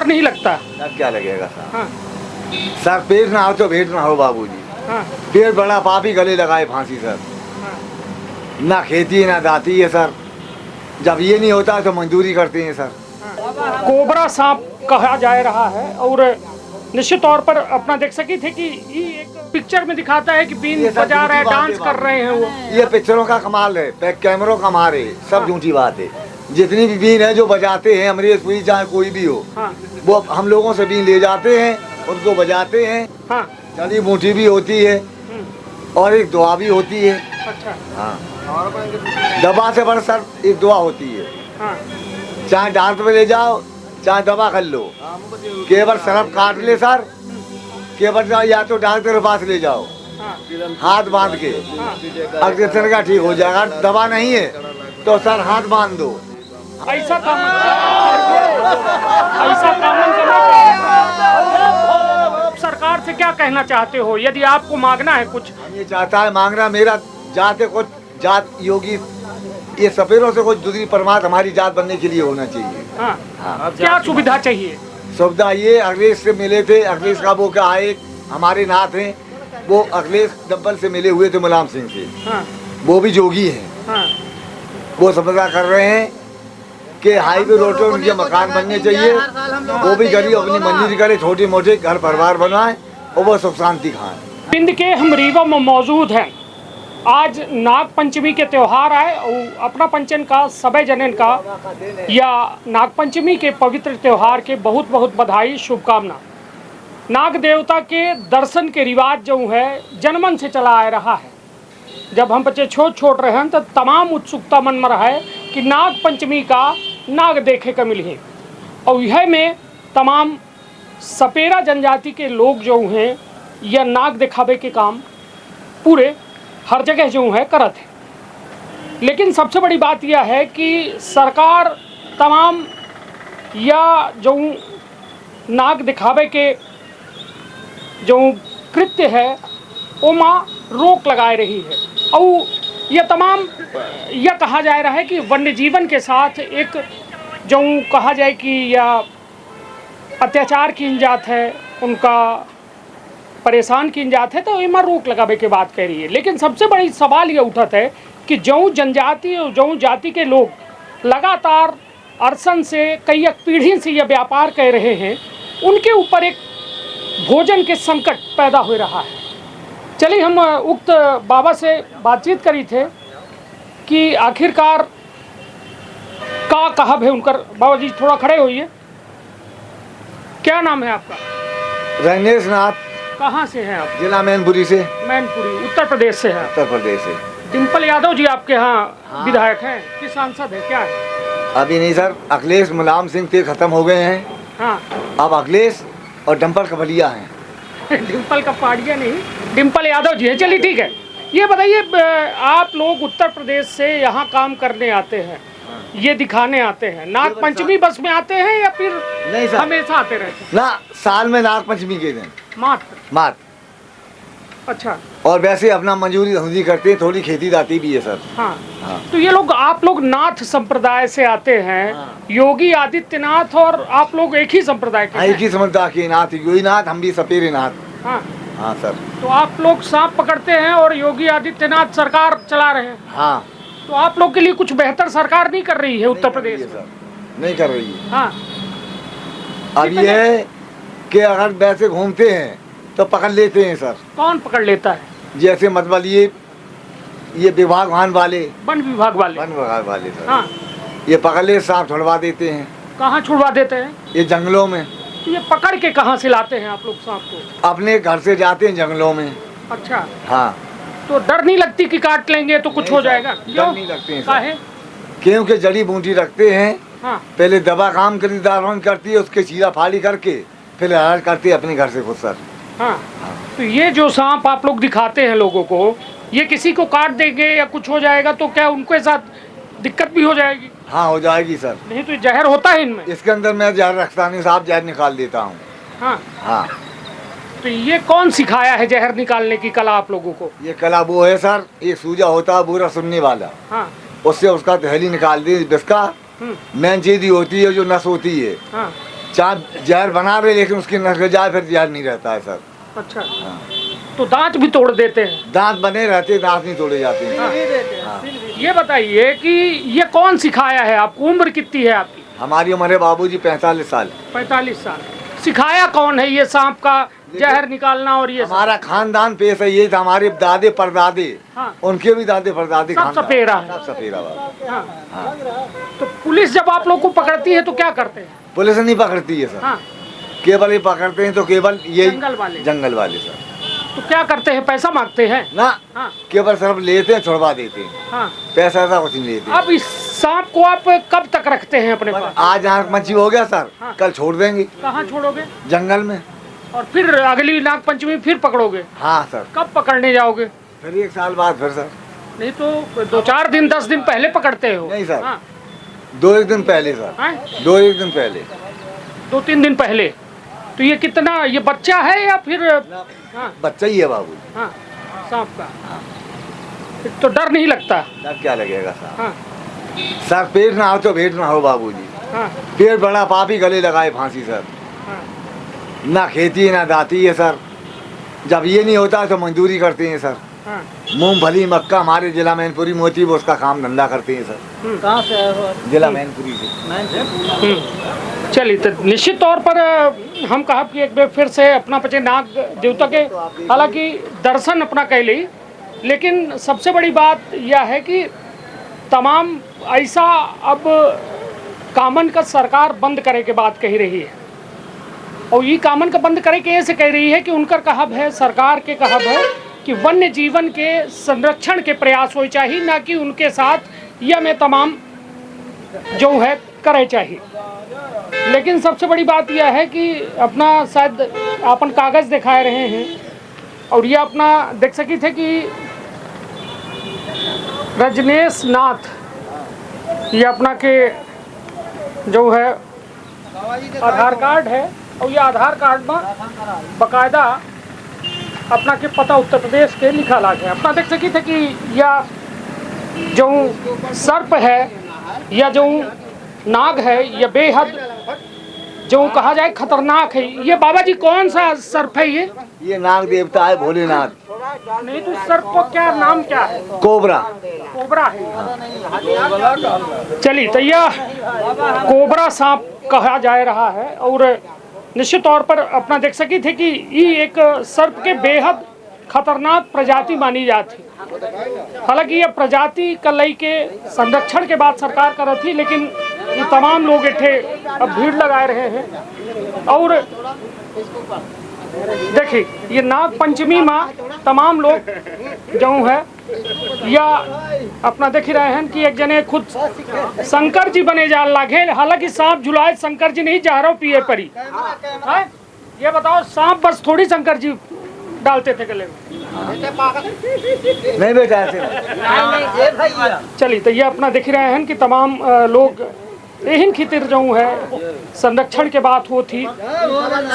डर नहीं लगता? डर क्या लगेगा सर? हाँ सर पेट ना हो तो भेंट ना हो बाबूजी। हाँ पेट बड़ा पापी गले लगाए फांसी सर। हाँ। ना खेती ना दाती है सर। जब ये नहीं होता तो मजदूरी करते हैं सर। कोबरा सांप कहा जा रहा है और निश्चित तौर पर अपना देख सकी थे कि ये एक पिक्चर में दिखाता है कि बीन बजा रहे हैं, डांस कर रहे हैं वो। ये पिक्चरों का कमाल है, बैक कैमरों का मार है, सब हाँ। झूठी बात है। जितनी भी बीन है जो बजाते हैं अमरीशपुरी चाहे कोई भी हो, हाँ वो हम लोगों से बीन ले जाते हैं, उनको बजाते हैं। हाँ। जड़ी बूटी भी होती है और एक दुआ भी होती है। अच्छा। हाँ, दवा से बड़ सर एक दुआ होती है। हाँ चाहे डॉक्टर में ले जाओ चाहे दवा कर लो, केवल सरफ काट ले सर, केवल या तो डॉक्टर के पास ले जाओ हाँ हाथ बांध के, अग्रसन का ठीक हो जाएगा। दवा नहीं है तो सर हाथ बांध दो। ऐसा काम करना चाहिए। सरकार से क्या कहना चाहते हो यदि आपको मांगना है कुछ? हम ये चाहता है मांगना मेरा जात कुछ जात योगी ये सपेरों से कुछ दूसरी परमात्मा हमारी जात बनने के लिए होना चाहिए। हाँ। हाँ। क्या सुविधा चाहिए? सुविधा ये अखिलेश से मिले थे, अखिलेश का वो क्या है हमारे नाथ हैं, वो अखिलेश डब्बल से मिले हुए थे मुलायम सिंह से। हाँ वो भी जोगी हैं। हाँ वो समझा कर रहे हैं कि हाईवे रोड पर उनके मकान बनने चाहिए, वो भी गरीब अपनी मंजूरी करे, छोटे मोटे घर परिवार बनाए और वो सुख शांति खाएं। पिंड के हम रीवा में मौजूद हैं। आज नाग पंचमी के त्योहार आए और अपना पंचन का सबै जनन का या नाग पंचमी के पवित्र त्योहार के बहुत बहुत बधाई शुभकामना। नाग देवता के दर्शन के रिवाज जो है जनमन से चला आ रहा है। जब हम बच्चे छोट रहे हैं तो तमाम उत्सुकता मन में रहा है कि नाग पंचमी का नाग देखे का मिले और यह में तमाम सपेरा जनजाति के लोग जो हैं यह नाग दिखावे के काम पूरे हर जगह जो है करत है। लेकिन सबसे बड़ी बात यह है कि सरकार तमाम या जो नाग दिखावे के जो कृत्य है ओमा रोक लगाए रही है और यह तमाम यह कहा जा रहा है कि वन्य जीवन के साथ एक जो कहा जाए कि यह अत्याचार की जात है, उनका परेशान की जात है, तो इमा रोक लगावे के बात कह रही है। लेकिन सबसे बड़ी सवाल ये उठत है कि जो जनजाति और जो जाति के लोग लगातार अरसन से कई एक पीढ़ी से यह व्यापार कर रहे हैं, उनके ऊपर एक भोजन के संकट पैदा हो रहा है। चलिए हम उक्त बाबा से बातचीत करी थे कि आखिरकार का कहा है उनकर। बाबा जी थोड़ा खड़े होइए। क्या नाम है आपका? रजनीश नाथ। कहाँ से हैं आप? जिला मैनपुरी से। मैनपुरी उत्तर प्रदेश से है। उत्तर प्रदेश से। डिम्पल यादव जी आपके यहाँ विधायक हैं कि सांसद है, क्या है? अभी नहीं सर, अखिलेश मुलायम सिंह थे खत्म हो गए हैं। हाँ अब अखिलेश और डिम्पल कपलिया हैं। डिम्पल का पाड़िया नहीं, डिम्पल यादव जी है। चलिए ठीक है। ये बताइए आप लोग उत्तर प्रदेश से यहाँ काम करने आते हैं, ये दिखाने आते हैं, नाग पंचमी बस में आते हैं या फिर नहीं सर, हमेशा आते रहते हैं? ना, साल में नाग पंचमी के दिन मात्र। अच्छा। और वैसे अपना मंजूरी धंधी करते हैं, थोड़ी खेती दाती भी है सर। हाँ। तो ये लोग आप लोग नाथ संप्रदाय से आते हैं। योगी आदित्यनाथ और आप लोग एक ही संप्रदाय के हैं? एक ही संप्रदाय के नाथ, योगी नाथ, हम भी सपेरे नाथ। हाँ हाँ सर। तो आप लोग सांप पकड़ते हैं और योगी आदित्यनाथ सरकार चला रहे हैं। हाँ। तो आप लोग के लिए कुछ बेहतर सरकार नहीं कर रही है उत्तर प्रदेश में? नहीं कर रही है। हाँ। अब ये है कि अगर वैसे घूमते हैं तो पकड़ लेते हैं सर। कौन पकड़ लेता है? जैसे मतलब ये विभाग वाले, वन विभाग वाले। वन विभाग वाले सर। हाँ। ये पकड़ ले सांप छुड़वा देते हैं। कहाँ छुड़वा देते हैं? ये जंगलों में। तो ये पकड़ के कहाँ से लाते हैं आप लोग सांप को? अपने घर से जाते हैं जंगलों में। अच्छा। हाँ। तो डर नहीं लगती कि काट लेंगे तो कुछ हो जाएगा? डर नहीं लगते हैं काहे? क्योंकि जड़ी बूटी रखते हैं। हाँ। पहले दवा काम खरीदार करती है, उसके चीरा फाड़ी करके फिर इलाज करती है अपने घर से खुद सर। हाँ। तो ये जो सांप आप लोग दिखाते हैं लोगों को, ये किसी को काट देंगे या कुछ हो जाएगा तो क्या उनके साथ दिक्कत भी हो जाएगी? हाँ हो जाएगी सर। नहीं तो जहर होता है इनमें? इसके अंदर मैं जहर रखता नहीं साहब, जहर निकाल देता हूँ। हाँ। हाँ। तो ये कौन सिखाया है जहर निकालने की कला आप लोगों को? ये कला वो है सर, एक सूजा होता है बुरा सुनने वाला। हाँ। उससे उसका दहली निकाल दी, जिसका मेन चीज होती है जो नस होती है। हाँ। चाहे जहर बना रहे लेकिन उसकी नस्ल जाए फिर जहर नहीं रहता है सर। अच्छा, तो दांत भी तोड़ देते हैं? दांत बने रहते, दांत नहीं तोड़े जाते हैं। हाँ। ये बताइए कि ये कौन सिखाया है आपको? उम्र कितनी है आपकी? हमारी उम्र है बाबूजी 45 साल। 45 साल। सिखाया कौन है ये सांप का जहर निकालना? और ये हमारा खानदान पेश है, ये था हमारे दादे परदादे, हाँ। उनके भी दादे परदादे सब सपेरा है। सब सपेरा बाबू। हाँ। तो पुलिस जब आप लोग को पकड़ती है तो क्या करते हैं? पुलिस नहीं पकड़ती है सर। हाँ। केवल ये पकड़ते हैं तो केवल ये जंगल वाले सर। तो क्या करते हैं? पैसा मांगते हैं ना। हाँ। केवल सिर्फ लेते हैं, छुड़वा देते हैं। हाँ। पैसा ऐसा कुछ नहीं लेते। अब इस सांप को आप कब तक रखते हैं अपने पास? आज नागपंचमी हो गया सर। हाँ। कल छोड़ देंगे। कहाँ छोड़ोगे? जंगल में। और फिर अगली नागपंचमी फिर पकड़ोगे? हाँ सर। कब पकड़ने जाओगे? फिर 1 साल बाद फिर सर। नहीं तो 2-4 दिन 10 दिन पहले पकड़ते हो? नहीं सर। हाँ। 2-1 दिन पहले सर। 2-1 दिन पहले। 2-3 दिन पहले। तो ये कितना, ये बच्चा है या फिर? हाँ। बच्चा ही है बाबू। हाँ, सांप का। तो डर नहीं लगता? डर क्या लगेगा सर। हाँ। सर पेट ना हो तो भेंट ना हो बाबूजी। हाँ। पेट बड़ा पापी गले लगाए फांसी सर। हाँ। ना खेती है ना दाती है सर। जब ये नहीं होता तो मजदूरी करते हैं सर। हाँ। मूंगफली मक्का हमारे जिला मैनपुरी मोती वो उसका काम धंधा करते हैं सर। कहाँ से आए हो? जिला मैनपुरी से। चलिए, तो निश्चित तौर पर हम कहा कि एक बार फिर से अपना पचे नाग देवता के हालांकि दर्शन अपना कह ली, लेकिन सबसे बड़ी बात यह है कि तमाम ऐसा अब कामन का सरकार बंद करे के बात कही रही है। और ये कामन का बंद करे के ऐसे कह रही है कि उनका कहब है, सरकार के कहब है कि वन्य जीवन के संरक्षण के प्रयास हो चाहिए, ना कि उनके साथ यह में तमाम जो है करे चाहिए। लेकिन सबसे बड़ी बात यह है कि अपना शायद अपन कागज दिखा रहे हैं और ये अपना देख सकी थे कि रजनेश नाथ ये अपना के जो है आधार कार्ड है और ये आधार कार्ड में बकायदा अपना के पता उत्तर प्रदेश के लिखा ला है। अपना देख सकी थे कि यह जो सर्प है या जो नाग है यह बेहद जो कहा जाए खतरनाक है। ये बाबा जी कौन सा सर्प है? ये नाग देवता है भोलेनाथ। नहीं तो सर्प को क्या नाम क्या है? कोबरा। कोबरा है। चलिए, तो यह कोबरा सांप कहा जा रहा है और निश्चित तौर पर अपना देख सकी थे कि ये एक सर्प के बेहद खतरनाक प्रजाति मानी जाती। हालांकि यह प्रजाति कलई के संरक्षण के बाद सरकार कर रही थी, लेकिन ये तमाम लोग इठे अब भीड़ लगाए रहे हैं। और देखिए, ये नाग पंचमी में तमाम लोग जो है या अपना देख ही रहे हैं कि एक जने खुद शंकर जी बने जा लागे। हालांकि सांप झुलाए शंकर जी नहीं जहरों पिए परी है। ये बताओ, सांप बस थोड़ी शंकर जी डालते थे गले में? नहीं बेटा ऐसे। चलिए, तो ये अपना देख रहे हैं कि तमाम लोग यही खातिर जो है संरक्षण के बात होती,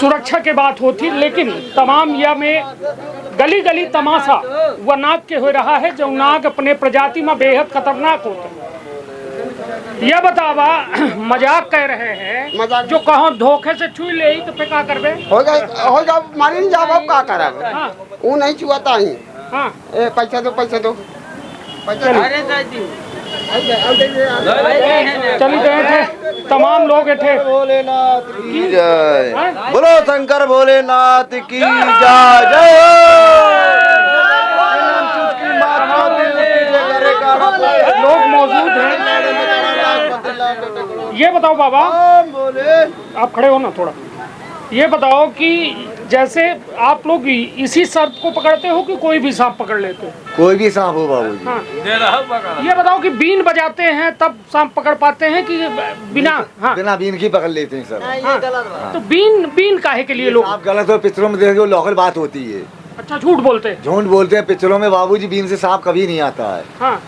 सुरक्षा के बात होती, लेकिन तमाम यह में गली गली तमाशा वह नाग के हो रहा है जो नाग अपने प्रजाति में बेहद खतरनाक होता है। यह बतावा मजाक कह रहे हैं जो कहो धोखे से छुई ले तो पे का करबे? होगा मारी नहीं जाओ का करब। हाँ। वो नहीं छुआता ही। हाँ। ए पैसा दो पैसा दो। चली गए थे तमाम लोग थे। भोलेनाथ की जय। बोलो शंकर भोलेनाथ की जय। जय लोग मौजूद हैं। ये बताओ बाबा, आप खड़े हो ना थोड़ा, ये बताओ कि जैसे आप लोग इसी सर्प को पकड़ते हो कि कोई भी सांप पकड़ लेते हो? कोई भी सांप हो बाबूजी। हाँ। ये बताओ कि बीन बजाते हैं तब सांप पकड़ पाते हैं कि बिना? हाँ। बिना बीन की पकड़ लेते हैं सर। हाँ। तो बीन काहे के लिए लोग? आप गलत हो, पिक्चरों में देखो लोकल बात होती है। अच्छा, झूठ बोलते हैं? झूठ बोलते हैं पिक्चरों में बाबूजी, बीन से सांप कभी नहीं आता है। हाँ।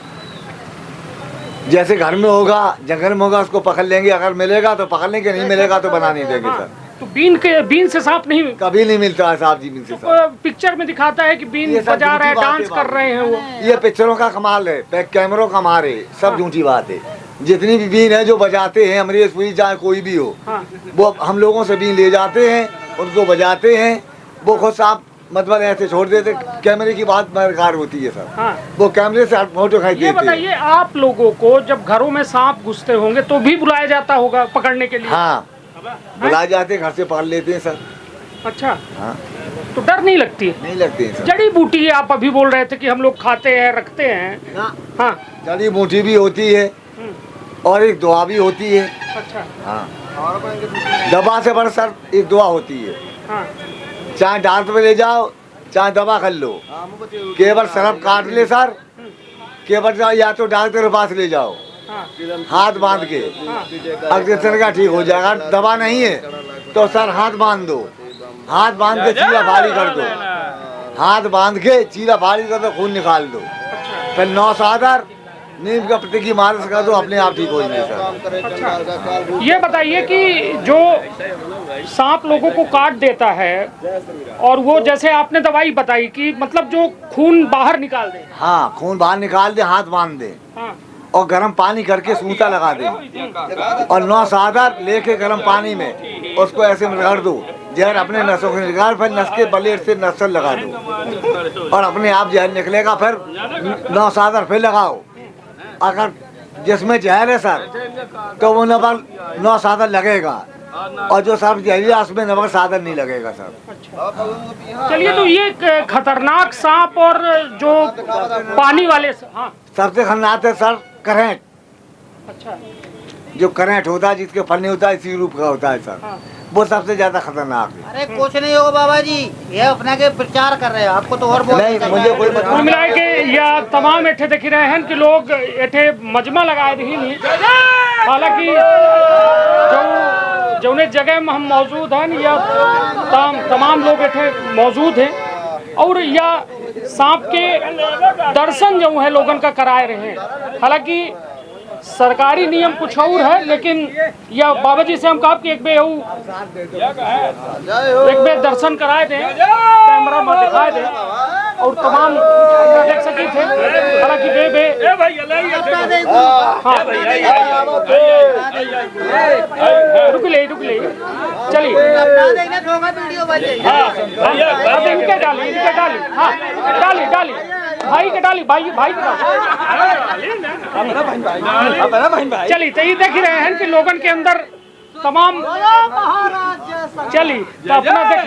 जैसे घर में होगा, जंगल में होगा, उसको पकड़ लेंगे, अगर मिलेगा तो पकड़ लेंगे, नहीं मिलेगा तो बना नहीं देंगे सर। तो बीन से सांप नहीं कभी नहीं मिलता है साहब जी। बीन से तो पिक्चर में दिखाता है कि बीन बजा रहे हैं, डांस कर रहे हैं वो। ये पिक्चरों का कमाल है, कैमरों का मार है, सब झूठी बात है। जितनी भी बीन है जो बजाते हैं अमरीशपुरी चाहे कोई भी हो, हाँ वो हम लोगों से बीन ले जाते हैं, उनको बजाते हैं, वो खुद साफ मतलब ऐसे छोड़ देते। कैमरे की बात बेकार होती है सर, हाँ। वो कैमरे से फोटो खींच ये देते हैं। बताइए, आप लोगों को जब घरों में सांप घुसते होंगे तो भी बुलाया जाता होगा पकड़ने के लिए? हाँ, बुलाए जाते हैं, घर से पाल लेते हैं सर। अच्छा, हाँ, तो डर नहीं लगती है? नहीं लगते हैं सर। जड़ी बूटी आप अभी बोल रहे थे कि हम लोग खाते हैं, रखते हैं। हाँ, जड़ी बूटी भी होती है और एक दुआ भी होती है। अच्छा, हाँ, दवा से बड़ा सर एक दुआ होती है। हाँ, चाहे डॉक्टर में ले जाओ, चाहे दवा कर लो, केवल सरफ काट ले सर, केवल या तो डॉक्टर के पास ले जाओ, हाँ, हाथ बांध के, अग्रेसर का ठीक हो जाएगा। दवा नहीं है तो सर हाथ बांध दो, हाथ बांध के चीरा फाड़ी कर दो, हाथ बांध के चीरा फाड़ी कर दो, खून निकाल दो, फिर 9 सादर नीम का पत्ते की मालिश कर दो, अपने आप ठीक हो जाएंगे सर। ये बताइए कि जो सांप लोगों को काट देता है और वो जैसे आपने दवाई बताई कि मतलब जो खून बाहर निकाल दे। हाँ, खून बाहर निकाल दे, हाथ बांध दे हाँ, और गर्म पानी करके सूता लगा दे और 9 सादर लेके गर्म पानी में उसको ऐसे में रगड़ दो, जहर अपने नसों को निकाल, फिर नस के ब्लेड से नसल लगा दो और अपने आप जहर निकलेगा। फिर 9 सादर फिर लगाओ। अगर जिसमें जहर है सर तो वो नमक 9 सादर लगेगा और जो सर्फ जहरीला उसमें नमक सादर नहीं लगेगा सर। चलिए, तो ये खतरनाक सांप और जो पानी वाले हाँ, सबसे खतरनाक है सर करेंट। अच्छा, जो करेंट होता है, जिसके फलने होता है इसी रूप का होता है सर, हाँ। वो सबसे ज्यादा खतरनाक है। अरे कुछ नहीं होगा बाबा जी, ये अपना के प्रचार कर रहे हैं, आपको तो और बहुत नहीं, मुझे कोई कुल मिलाए के या तमाम एठे देख रहे हैं कि लोग एठे मजमा लगाए रही नहीं। हालांकि जो जौने जगह में हम मौजूद हैं या तमाम लोग एठे मौजूद हैं और या सांप के दर्शन जो है लोगन का कराए रहे हैं। हालांकि सरकारी नियम कुछ और है, लेकिन या बाबा जी से हम कहा कि एक बे दर्शन कराए दें, कैमरा में दिखाए दें और तमाम देख सके थे। हालांकि रुक ले चलिए, इनके डाली हाँ, डाली भाई के डाली, भाई के चलिए। तो ये देख रहे हैं कि लोगन के अंदर तमाम चली तो अपना देख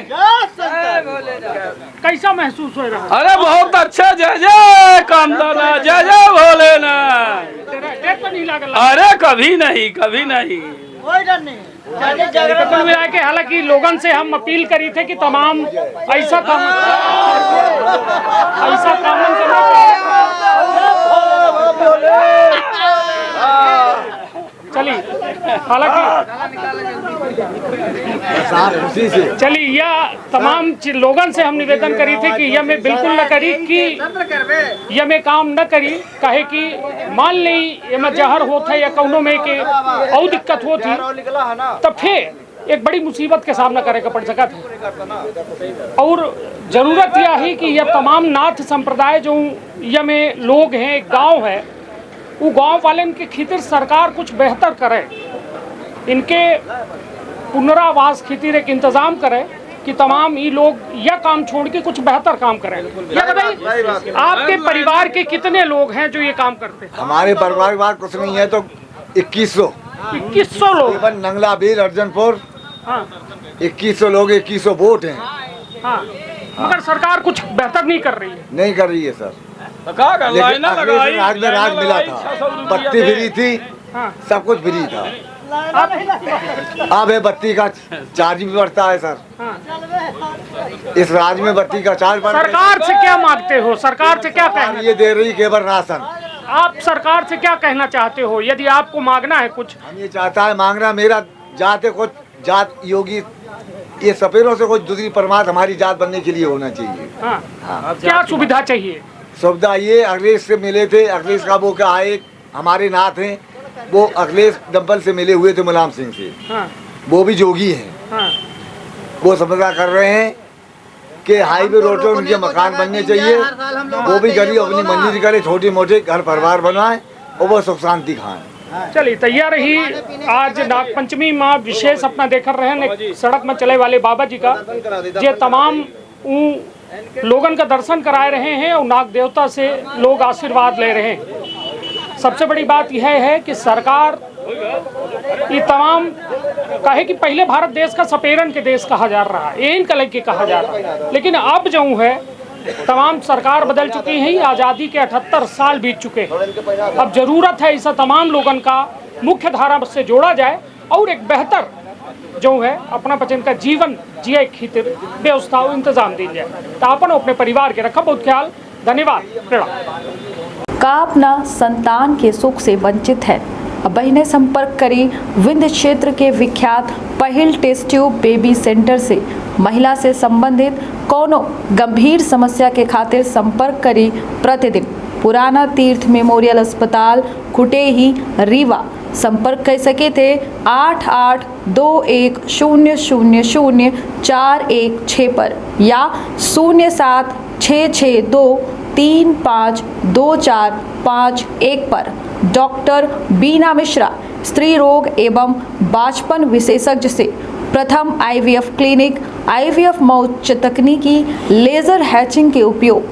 कैसा महसूस हो रहा है? अरे बहुत अच्छा, जय जय कामदाना, जय जय भोलेनाथ। डर तो नहीं लगा? अरे कभी नहीं, कभी नहीं। कुल मिला के हालांकि लोगन से हम अपील करी थे कि तमाम ऐसा काम करना चलिए। हालांकि चलिए यह तमाम लोगन से हम निवेदन करी थे कि यह में बिल्कुल न करी कि यह में काम न करी, कहे कि मान ली ये में जहर होता है या कौनों में के और दिक्कत होती तब फिर एक बड़ी मुसीबत के सामना करे का पड़ सका था। और जरूरत यह है कि यह तमाम नाथ संप्रदाय जो यह में लोग हैं, एक गाँव है, वो गांव वाले इनके खातिर सरकार कुछ बेहतर करे, इनके पुनरावास खातिर एक इंतजाम करे कि तमाम ये लोग यह काम छोड़ के कुछ बेहतर काम करें। आपके परिवार के कितने लोग हैं जो ये काम करते हैं? हमारे परिवार के बाद कुछ नहीं है तो 2100 लोग। नंगला बीर अर्जनपुर हाँ 2100 लोग, 2100 वोट हैं। हाँ, मगर सरकार कुछ बेहतर नहीं कर रही है। नहीं कर रही है सर, लेकिन राज में राज मिला था, बत्ती फ्री थी, हाँ, सब कुछ फ्री था। अब है बत्ती का चार्ज भी बढ़ता है सर। हाँ। इस राज्य में बत्ती का चार्ज बढ़ सरकार से क्या मांगते हो? सरकार से क्या कहना? ये दे रही केवल राशन। आप सरकार से क्या कहना चाहते हो यदि आपको मांगना है कुछ? हम ये चाहता है मांगना, मेरा जात है कुछ जात योगी, ये सपेरों से कुछ दूसरी परमात्मा हमारी जात बनने के लिए होना चाहिए। हाँ। हाँ। क्या सुविधा चाहिए? सुविधा ये अखिलेश से मिले थे, अखिलेश का वो क्या है, हमारे नाथ हैं, वो अखिलेश डंपल से मिले हुए थे मुलायम सिंह से। हाँ। वो भी जोगी हैं। हाँ। वो समझा कर रहे हैं कि हाईवे रोड पे उनके मकान बनने चाहिए, वो भी गरीब अपनी मंजिल करे, छोटे मोटे घर परिवार बनाए और वो सुख शांति खाएं। चलिए तैयार रही। आज नागपंचमी माँ विशेष अपना देख रहे हैं सड़क में चले वाले बाबा जी का ये तमाम लोगन का दर्शन कराए रहे हैं और नाग देवता से लोग आशीर्वाद ले रहे हैं। सबसे बड़ी बात यह है कि सरकार ये तमाम कहे कि पहले भारत देश का सपेरन के देश कहा जा रहा है, एन कलर के कहा जा रहा है, लेकिन अब जो है तमाम सरकार बदल चुकी है। आज़ादी के 78 साल बीत चुके हैं। अब जरूरत है ऐसा तमाम लोगन का मुख्य धारा से जोड़ा जाए और एक बेहतर जो है अपना बचन का जीवन जिए खातिर व्यवस्था और इंतजाम दी जाए। तो अपन अपने परिवार के रखा बहुत ख्याल। धन्यवाद। प्रणाम। का अपना संतान के सुख से वंचित है? अब बहिने संपर्क करी विंध्य क्षेत्र के विख्यात पहिल टेस्ट ट्यूब बेबी सेंटर से। महिला से संबंधित कोनो गंभीर समस्या के खातिर संपर्क करी प्रतिदिन पुराना तीर्थ मेमोरियल अस्पताल कुटेही रीवा। संपर्क कर सके थे 8821000416 पर या 076623524551 पर। डॉक्टर बीना मिश्रा स्त्री रोग एवं बाचपन विशेषज्ञ से प्रथम IVF क्लिनिक, IVF मौच तकनीकी, लेजर हैचिंग के उपयोग,